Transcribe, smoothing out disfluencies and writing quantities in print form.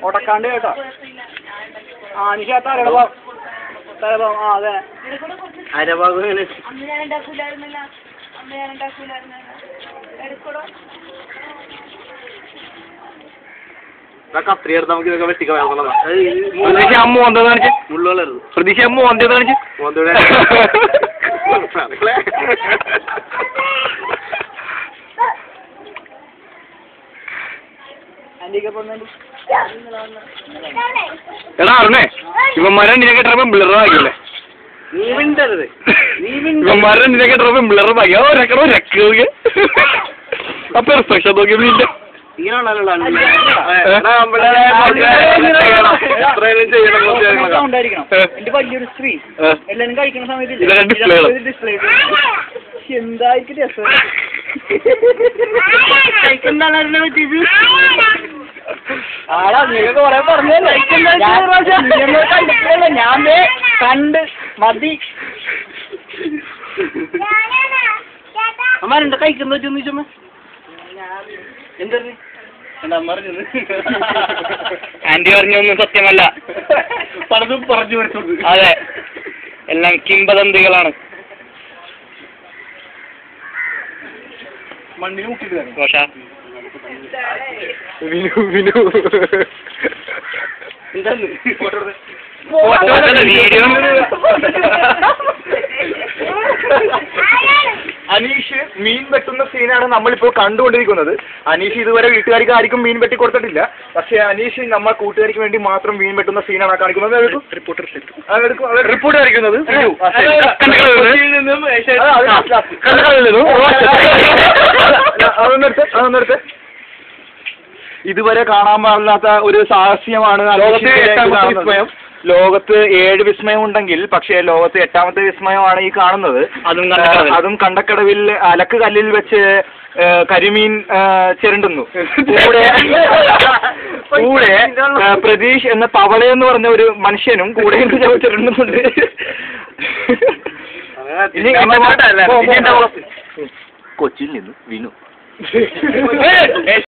ഉടക്കാണ്ട് കേട്ടോ. അനീഷ തലഭാഗം ആ അതെ അരഭാഗം കത്രി എടുത്ത് നമുക്ക് ഇതൊക്കെ വെട്ടിക്കളയാം. അമ്മ വന്നത് കാണിച്ച് പ്രതീക്ഷ അമ്മ വന്നത് കാണിച്ച് എടാ അറിഞ്ഞേ ഇവന്മാരെ നിനക്ക് ട്രബം പിള്ളേറാക്കില്ലേ ഇവന്മാരെ നിനക്ക് ട്രബം പിള്ളേറാക്കി ഓ രക്കടോ രക്ക അപ്പൊ റിഫ്ലക്ഷൻ നോക്കി വീട്ടിൽ എന്റെ വലിയൊരു സ്ക്രീൻ എല്ലാരും കഴിക്കുന്ന സമയത്ത് ഡിസ്പ്ലേ എന്തായിരിക്കും രസം. ആടാ നീங்க കൊറേ പറഞ്ഞല്ലേ ഞാൻ കണ്ട് മതി. അമ്മാരുണ്ട് കഴിക്കുന്ന ചോദിച്ചമ്മ എന്താ ആന്റി പറഞ്ഞൊന്നും സത്യമല്ല, പലതും പറഞ്ഞു വരുന്നത്. അതെ എല്ലാം കിംബദന്തികളാണ്. മണ്ണിന് മുക്കിട്ട് ഘോഷ വിനു വീഡിയോ അനീഷ് മീൻ വെട്ടുന്ന സീനാണ് നമ്മളിപ്പോൾ കണ്ടുകൊണ്ടിരിക്കുന്നത്. അനീഷ് ഇതുവരെ വീട്ടുകാർക്ക് ആർക്കും മീൻ വെട്ടി കൊടുത്തിട്ടില്ല. പക്ഷേ അനീഷ് നമ്മൾ കൂട്ടുകാർക്ക് വേണ്ടി മാത്രം മീൻ വെട്ടുന്ന സീനാണ് കാണിക്കുന്നത്. റിപ്പോർട്ട് കാണിക്കുന്നത് അതൊന്നെടുത്ത് ഇതുവരെ കാണാൻ പാടില്ലാത്ത ഒരു സാഹസ്യമാണ് ലോകത്ത് 7 വിസ്മയം ഉണ്ടെങ്കിൽ പക്ഷേ ലോകത്ത് 8ാമത്തെ വിസ്മയമാണ് ഈ കാണുന്നത്. അതും കണ്ടക്കടവിൽ അലക്ക് കല്ലിൽ വെച്ച് കരിമീൻ ചിരണ്ടുന്നു. കൂടെ പ്രതീഷ് എന്ന തവളയെന്ന് പറഞ്ഞ ഒരു മനുഷ്യനും കൂടെ ചിരണ്ടുന്നുണ്ട്. കൊച്ചിയിൽ നിന്ന് വിനു